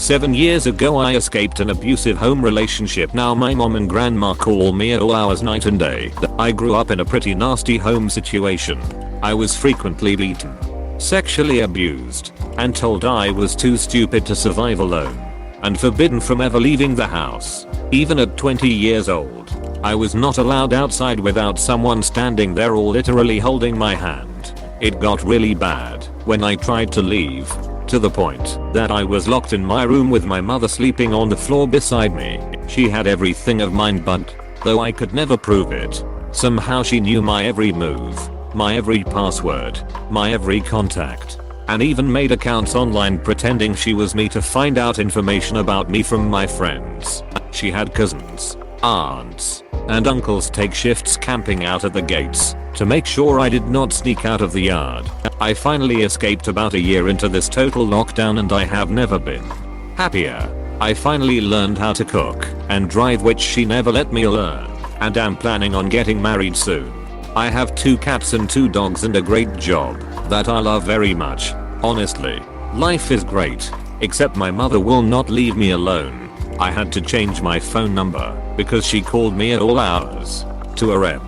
7 years ago I escaped an abusive home relationship. Now my mom and grandma call me at all hours night and day. I grew up in a pretty nasty home situation. I was frequently beaten, sexually abused, and told I was too stupid to survive alone, and forbidden from ever leaving the house. Even at 20 years old, I was not allowed outside without someone standing there or literally holding my hand. It got really bad when I tried to leave, to the point that I was locked in my room with my mother sleeping on the floor beside me. She had everything of mine, but though I could never prove it, somehow she knew my every move, my every password, my every contact, and even made accounts online pretending she was me to find out information about me from my friends. She had cousins, aunts, and uncles take shifts camping out at the gates to make sure I did not sneak out of the yard. I finally escaped about a year into this total lockdown, and I have never been happier. I finally learned how to cook and drive, which she never let me learn, and am planning on getting married soon. I have 2 cats and 2 dogs and a great job that I love very much. Honestly, life is great, except my mother will not leave me alone. I had to change my phone number because she called me at all hours. 2 AM,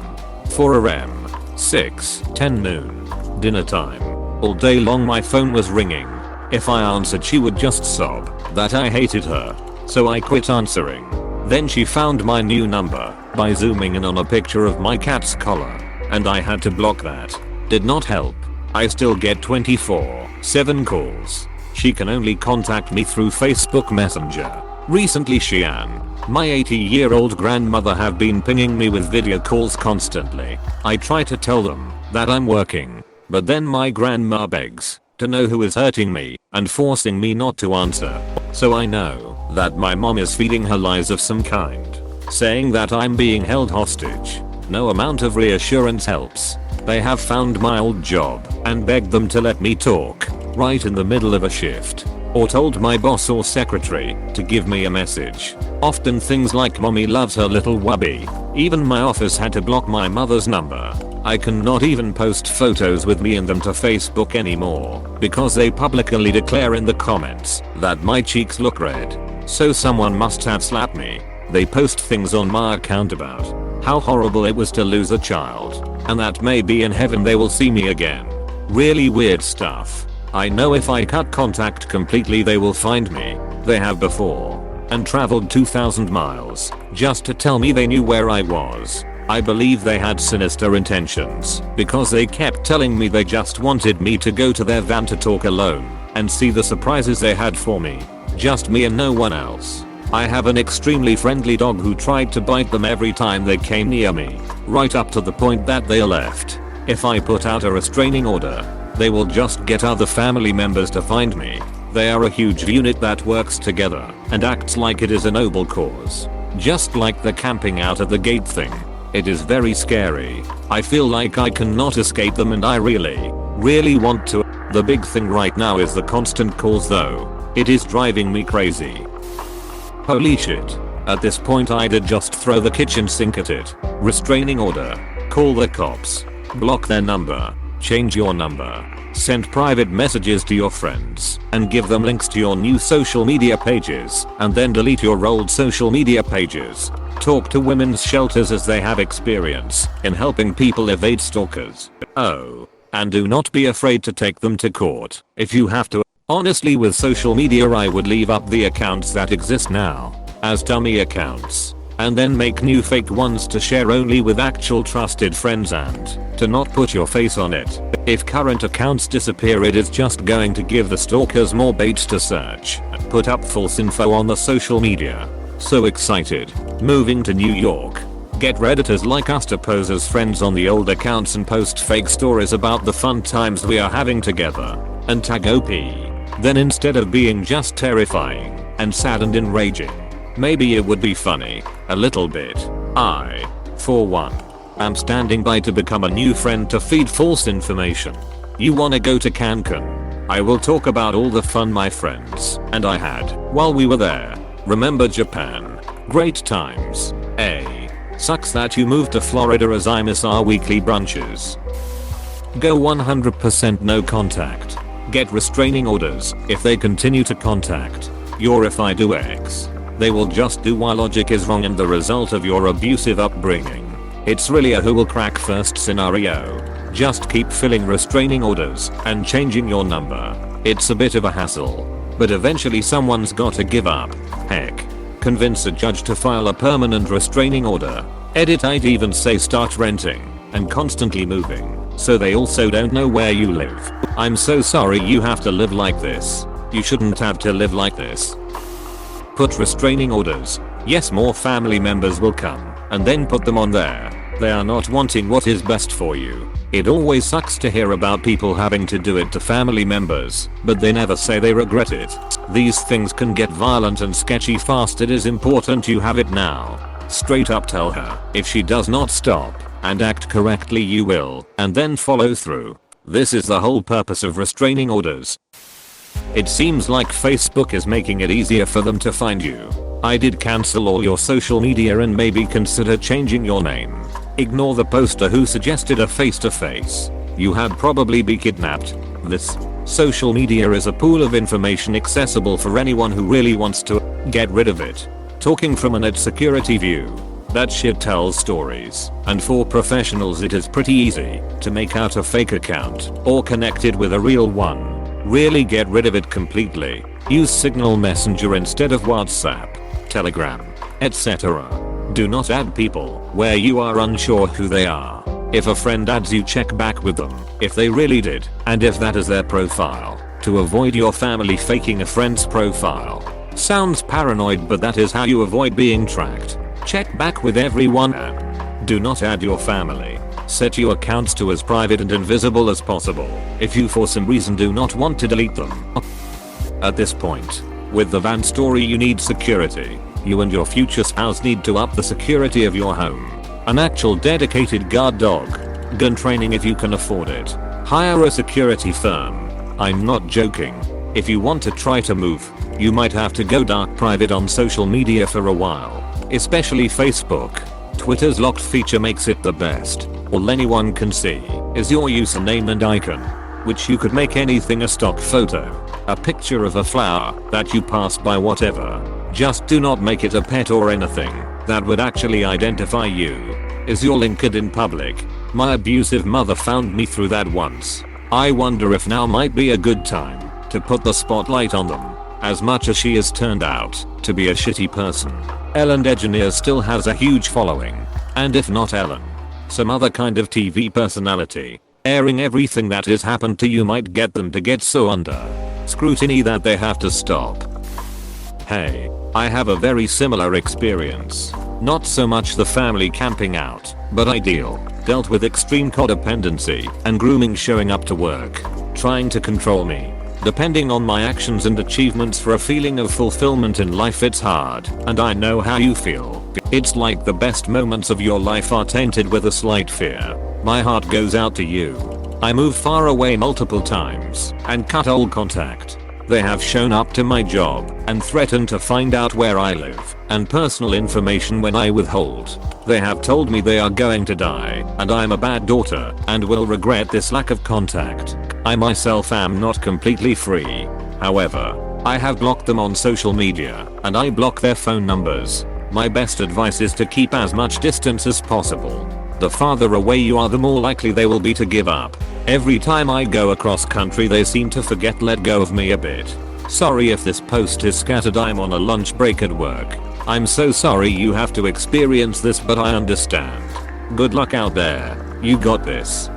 4 AM, 6, 10 noon, dinner time. All day long my phone was ringing. If I answered, she would just sob that I hated her, so I quit answering. Then she found my new number by zooming in on a picture of my cat's collar, and I had to block that. Did not help. I still get 24/7 calls. She can only contact me through Facebook Messenger. Recently Xian, my 80-year-old grandmother, have been pinging me with video calls constantly. I try to tell them that I'm working, but then my grandma begs to know who is hurting me and forcing me not to answer. So I know that my mom is feeding her lies of some kind, saying that I'm being held hostage. No amount of reassurance helps. They have found my old job and begged them to let me talk right in the middle of a shift, or told my boss or secretary to give me a message. Often things like mommy loves her little wubby. Even my office had to block my mother's number. I cannot even post photos with me in them to Facebook anymore because they publicly declare in the comments that my cheeks look red. So someone must have slapped me. They post things on my account about how horrible it was to lose a child, and that maybe in heaven they will see me again. Really weird stuff. I know if I cut contact completely they will find me. They have before, and traveled 2,000 miles just to tell me they knew where I was. I believe they had sinister intentions because they kept telling me they just wanted me to go to their van to talk alone and see the surprises they had for me. Just me and no one else. I have an extremely friendly dog who tried to bite them every time they came near me, right up to the point that they left. If I put out a restraining order, they will just get other family members to find me. They are a huge unit that works together and acts like it is a noble cause. Just like the camping out at the gate thing. It is very scary. I feel like I cannot escape them, and I really want to. The big thing right now is the constant calls though. It is driving me crazy. Holy shit. At this point I'd just throw the kitchen sink at it. Restraining order. Call the cops. Block their number. Change your number. Send private messages to your friends and give them links to your new social media pages, and then delete your old social media pages. Talk to women's shelters as they have experience in helping people evade stalkers. Oh, and do not be afraid to take them to court if you have to. Honestly, with social media I would leave up the accounts that exist now as dummy accounts, and then make new fake ones to share only with actual trusted friends and to not put your face on it. If current accounts disappear, it is just going to give the stalkers more bait to search and put up false info on the social media. So excited. Moving to New York. Get redditors like us to pose as friends on the old accounts and post fake stories about the fun times we are having together and tag OP. Then instead of being just terrifying and sad and enraging, maybe it would be funny. A little bit. I, for one, am standing by to become a new friend to feed false information. You wanna go to Cancun? I will talk about all the fun my friends and I had while we were there. Remember Japan? Great times. Sucks that you moved to Florida as I miss our weekly brunches. Go 100% no contact. Get restraining orders if they continue to contact. You're if I do X, they will just do Y. Logic is wrong and the result of your abusive upbringing. It's really a who will crack first scenario. Just keep filling restraining orders and changing your number. It's a bit of a hassle, but eventually someone's gotta give up. Heck, convince a judge to file a permanent restraining order. Edit, I'd even say start renting and constantly moving, so they also don't know where you live. I'm so sorry you have to live like this. You shouldn't have to live like this. Put restraining orders. Yes, more family members will come, and then put them on there. They are not wanting what is best for you. It always sucks to hear about people having to do it to family members, but they never say they regret it. These things can get violent and sketchy fast. It is important you have it now. Straight up tell her. If she does not stop and act correctly, you will, and then follow through. This is the whole purpose of restraining orders. It seems like Facebook is making it easier for them to find you. I did cancel all your social media and maybe consider changing your name. Ignore the poster who suggested a face-to-face. You had probably be kidnapped. This social media is a pool of information accessible for anyone who really wants to get rid of it. Talking from a net security view, that shit tells stories, and for professionals it is pretty easy to make out a fake account or connect it with a real one. Really get rid of it completely. Use Signal Messenger instead of WhatsApp, Telegram, etc. Do not add people where you are unsure who they are. If a friend adds you, check back with them if they really did and if that is their profile, to avoid your family faking a friend's profile. Sounds paranoid, but that is how you avoid being tracked. Check back with everyone and do not add your family. Set your accounts to as private and invisible as possible if you for some reason do not want to delete them. At this point, with the van story, you need security. You and your future spouse need to up the security of your home. An actual dedicated guard dog. Gun training if you can afford it. Hire a security firm. I'm not joking. If you want to try to move, you might have to go dark private on social media for a while. Especially Facebook. Twitter's locked feature makes it the best. All anyone can see is your username and icon, which you could make anything a stock photo, a picture of a flower that you pass by, whatever. Just do not make it a pet or anything that would actually identify you. Is your LinkedIn public? My abusive mother found me through that once. I wonder if now might be a good time to put the spotlight on them. As much as she has turned out to be a shitty person, Ellen DeGeneres still has a huge following. And if not Ellen, some other kind of TV personality, airing everything that has happened to you might get them to get so under scrutiny that they have to stop. Hey, I have a very similar experience. Not so much the family camping out, but I dealt with extreme codependency and grooming showing up to work, trying to control me. Depending on my actions and achievements for a feeling of fulfillment in life. It's hard, and I know how you feel. It's like the best moments of your life are tainted with a slight fear. My heart goes out to you. I moved far away multiple times and cut all contact. They have shown up to my job and threatened to find out where I live and personal information when I withhold. They have told me they are going to die and I'm a bad daughter and will regret this lack of contact. I myself am not completely free. However, I have blocked them on social media and I block their phone numbers. My best advice is to keep as much distance as possible. The farther away you are, the more likely they will be to give up. Every time I go across country they seem to let go of me a bit. Sorry if this post is scattered, I'm on a lunch break at work. I'm so sorry you have to experience this, but I understand. Good luck out there, you got this.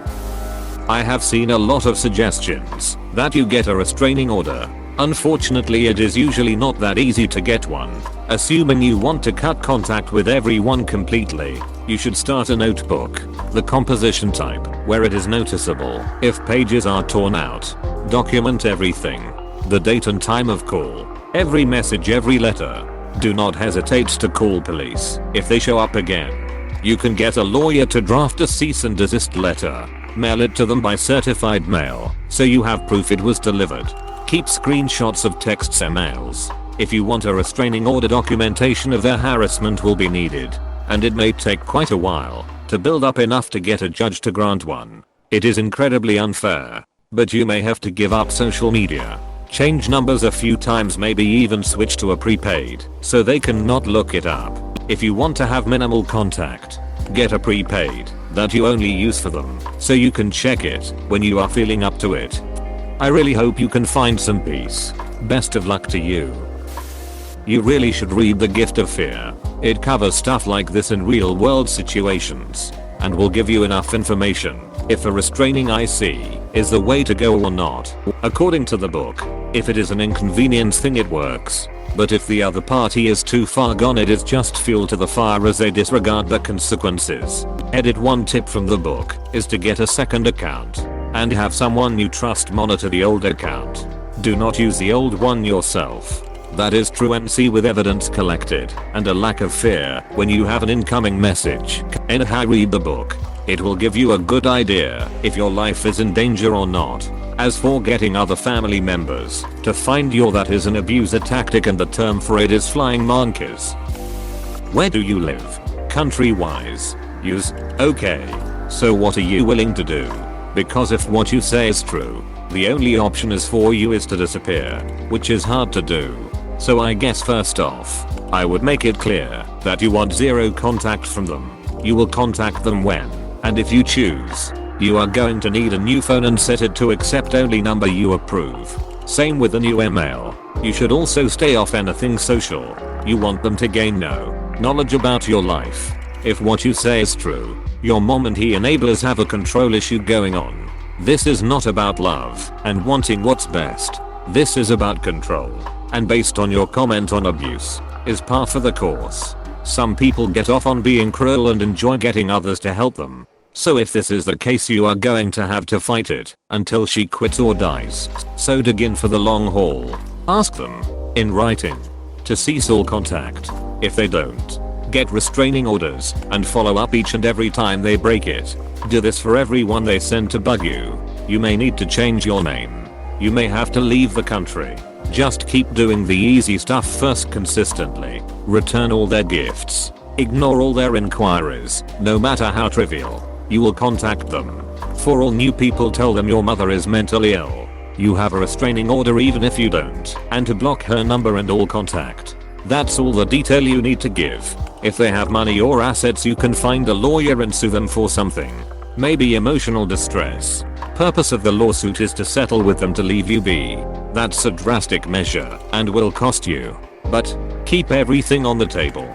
I have seen a lot of suggestions that you get a restraining order. Unfortunately, it is usually not that easy to get one. Assuming you want to cut contact with everyone completely, you should start a notebook. The composition type, where it is noticeable if pages are torn out. Document everything. The date and time of call. Every message, every letter. Do not hesitate to call police if they show up again. You can get a lawyer to draft a cease and desist letter. Mail it to them by certified mail, so you have proof it was delivered. Keep screenshots of texts and mails. If you want a restraining order, documentation of their harassment will be needed, and it may take quite a while to build up enough to get a judge to grant one. It is incredibly unfair, but you may have to give up social media. Change numbers a few times, maybe even switch to a prepaid so they can not look it up. If you want to have minimal contact, get a prepaid that you only use for them so you can check it when you are feeling up to it. I really hope you can find some peace. Best of luck to you. You really should read The Gift of Fear. It covers stuff like this in real world situations and will give you enough information if a restraining IC is the way to go or not. According to the book, if it is an inconvenience thing, it works. But if the other party is too far gone, it is just fuel to the fire as they disregard the consequences. Edit. One tip from the book is to get a second account and have someone you trust monitor the old account. Do not use the old one yourself. That is truancy with evidence collected and a lack of fear when you have an incoming message. Anyhow, read the book. It will give you a good idea if your life is in danger or not. As for getting other family members to find you, that is an abuser tactic and the term for it is flying monkeys. Where do you live? Country-wise. Use. Okay. So what are you willing to do? Because if what you say is true, the only option is for you is to disappear, which is hard to do. So I guess first off, I would make it clear that you want zero contact from them. You will contact them when, and if you choose, you are going to need a new phone and set it to accept only number you approve. Same with the new email. You should also stay off anything social. You want them to gain no knowledge about your life. If what you say is true, your mom and he enablers have a control issue going on. This is not about love and wanting what's best. This is about control. And based on your comment on abuse, is par for the course. Some people get off on being cruel and enjoy getting others to help them. So if this is the case, you are going to have to fight it until she quits or dies. So dig in for the long haul. Ask them, in writing, to cease all contact. If they don't, get restraining orders and follow up each and every time they break it. Do this for everyone they send to bug you. You may need to change your name. You may have to leave the country. Just keep doing the easy stuff first consistently. Return all their gifts. Ignore all their inquiries, no matter how trivial. You will contact them. For all new people, tell them your mother is mentally ill. You have a restraining order even if you don't, and to block her number and all contact. That's all the detail you need to give. If they have money or assets, you can find a lawyer and sue them for something. Maybe emotional distress. Purpose of the lawsuit is to settle with them to leave you be. That's a drastic measure and will cost you. But keep everything on the table.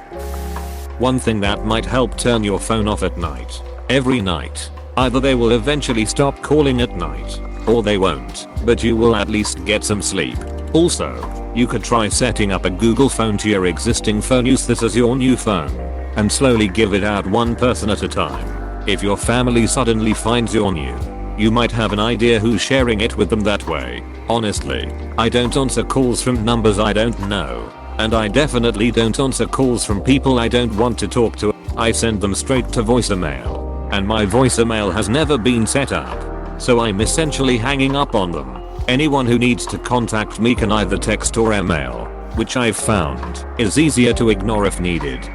One thing that might help: turn your phone off at night. Every night. Either they will eventually stop calling at night, or they won't, but you will at least get some sleep. Also, you could try setting up a Google phone to your existing phone. Use this as your new phone and slowly give it out one person at a time. If your family suddenly finds your new, you might have an idea who's sharing it with them that way. Honestly, I don't answer calls from numbers I don't know. And I definitely don't answer calls from people I don't want to talk to. I send them straight to voicemail. And my voicemail has never been set up. So I'm essentially hanging up on them. Anyone who needs to contact me can either text or email, which I've found is easier to ignore if needed.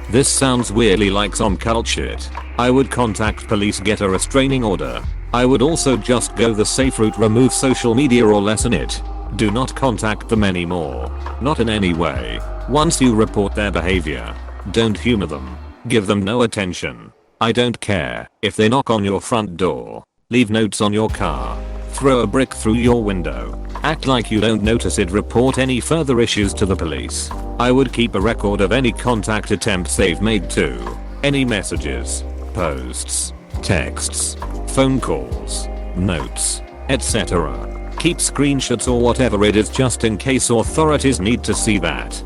This sounds weirdly like some cult shit. I would contact police, get a restraining order. I would also just go the safe route, remove social media or lessen it. Do not contact them anymore. Not in any way. Once you report their behavior, don't humor them. Give them no attention. I don't care if they knock on your front door. Leave notes on your car. Throw a brick through your window. Act like you don't notice it. Report any further issues to the police. I would keep a record of any contact attempts they've made too. Any messages, posts, texts, phone calls, notes, etc. Keep screenshots or whatever it is, just in case authorities need to see that.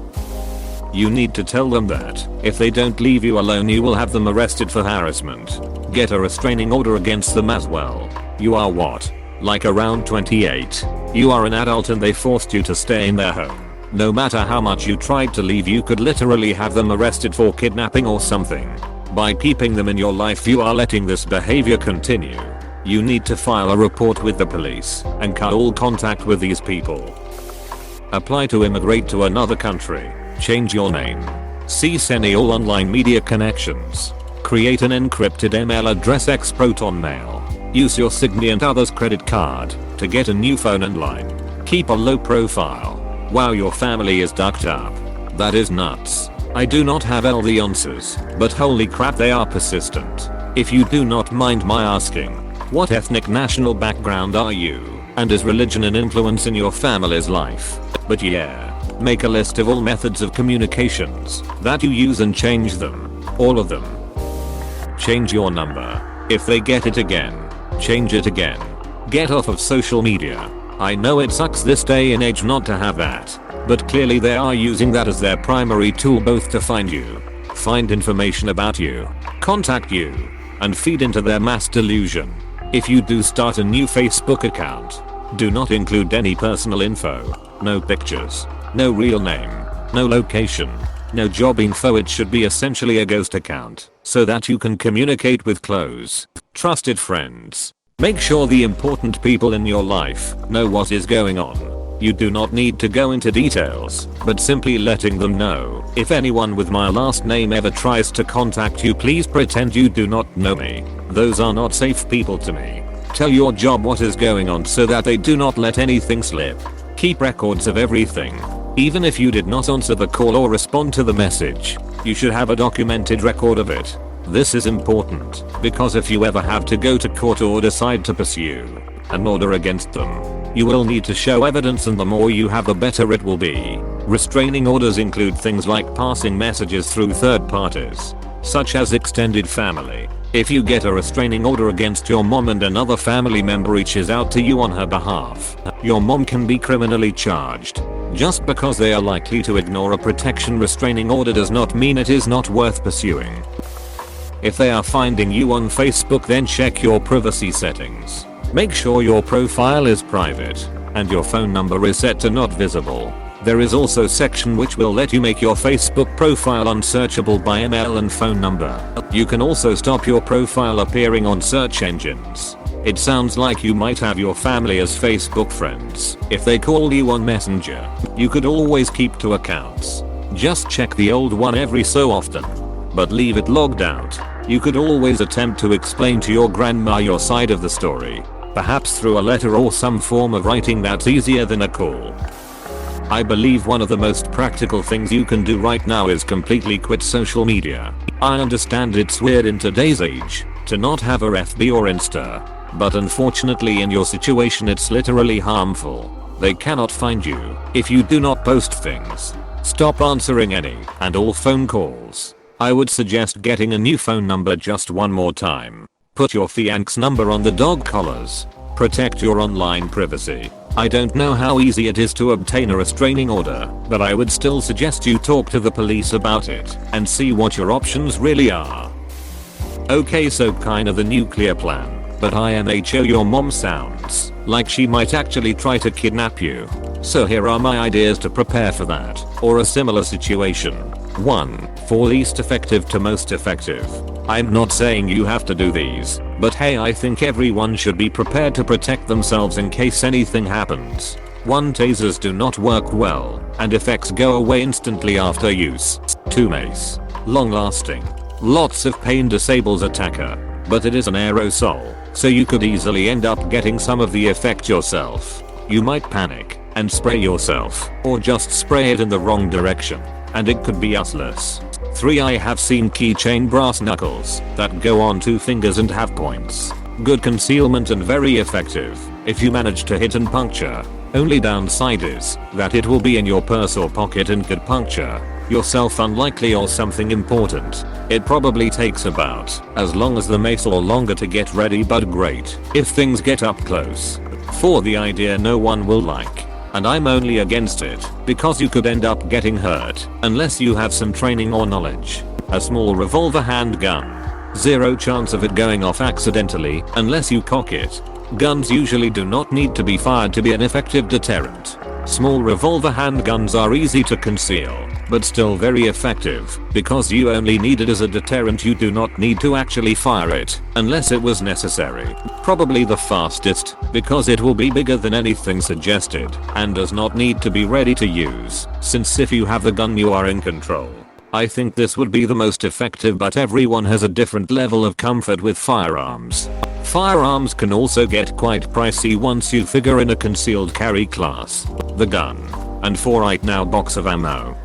You need to tell them that if they don't leave you alone, you will have them arrested for harassment. Get a restraining order against them as well. You are what? Like around 28. You are an adult and they forced you to stay in their home. No matter how much you tried to leave, you could literally have them arrested for kidnapping or something. By keeping them in your life, you are letting this behavior continue. You need to file a report with the police and cut all contact with these people. Apply to immigrate to another country. Change your name. Cease any all online media connections. Create an encrypted email address ex Proton Mail. Use your significant other's credit card to get a new phone and line. Keep a low profile. Wow, your family is ducked up. That is nuts. I do not have all the answers, but holy crap, they are persistent. If you do not mind my asking, what ethnic national background are you, and is religion an influence in your family's life? But yeah, make a list of all methods of communications that you use and change them. All of them. Change your number. If they get it again, change it again. Get off of social media. I know it sucks this day and age not to have that, but clearly they are using that as their primary tool both to find you, find information about you, contact you, and feed into their mass delusion. If you do start a new Facebook account, do not include any personal info, no pictures, no real name, no location, no job info. It should be essentially a ghost account so that you can communicate with close, trusted friends. Make sure the important people in your life know what is going on. You do not need to go into details, but simply letting them know. If anyone with my last name ever tries to contact you, please pretend you do not know me. Those are not safe people to me. Tell your job what is going on so that they do not let anything slip. Keep records of everything. Even if you did not answer the call or respond to the message, you should have a documented record of it. This is important because if you ever have to go to court or decide to pursue an order against them, you will need to show evidence, and the more you have the better it will be. Restraining orders include things like passing messages through third parties, such as extended family. If you get a restraining order against your mom and another family member reaches out to you on her behalf, your mom can be criminally charged. Just because they are likely to ignore a protection restraining order does not mean it is not worth pursuing. If they are finding you on Facebook, then check your privacy settings. Make sure your profile is private and your phone number is set to not visible. There is also a section which will let you make your Facebook profile unsearchable by email and phone number. You can also stop your profile appearing on search engines. It sounds like you might have your family as Facebook friends. If they call you on Messenger, you could always keep two accounts. Just check the old one every so often, but leave it logged out. You could always attempt to explain to your grandma your side of the story, perhaps through a letter or some form of writing that's easier than a call. I believe one of the most practical things you can do right now is completely quit social media. I understand it's weird in today's age to not have a FB or Insta, but unfortunately in your situation it's literally harmful. They cannot find you if you do not post things. Stop answering any and all phone calls. I would suggest getting a new phone number just one more time. Put your fianc's number on the dog collars. Protect your online privacy. I don't know how easy it is to obtain a restraining order, but I would still suggest you talk to the police about it and see what your options really are. Okay, so kind of the nuclear plan, but IMHO, your mom sounds like she might actually try to kidnap you. So here are my ideas to prepare for that or a similar situation. 1. For least effective to most effective. I'm not saying you have to do these, but hey, I think everyone should be prepared to protect themselves in case anything happens. 1. Tasers do not work well, and effects go away instantly after use. 2. Mace. Long lasting. Lots of pain disables attacker, but it is an aerosol, so you could easily end up getting some of the effect yourself. You might panic and spray yourself, or just spray it in the wrong direction, and it could be useless. 3. I have seen keychain brass knuckles that go on 2 fingers and have points. Good concealment and very effective if you manage to hit and puncture. Only downside is that it will be in your purse or pocket and could puncture yourself, unlikely, or something important. It probably takes about as long as the mace or longer to get ready, but great if things get up close. 4. The idea no one will like, and I'm only against it because you could end up getting hurt unless you have some training or knowledge. A small revolver handgun. Zero chance of it going off accidentally unless you cock it. Guns usually do not need to be fired to be an effective deterrent. Small revolver handguns are easy to conceal, but still very effective because you only need it as a deterrent. You do not need to actually fire it unless it was necessary. Probably the fastest because it will be bigger than anything suggested and does not need to be ready to use, since if you have the gun you are in control. I think this would be the most effective, but everyone has a different level of comfort with firearms. Firearms can also get quite pricey once you figure in a concealed carry class, the gun, and for right now box of ammo.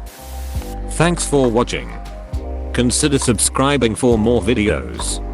Thanks for watching. Consider subscribing for more videos.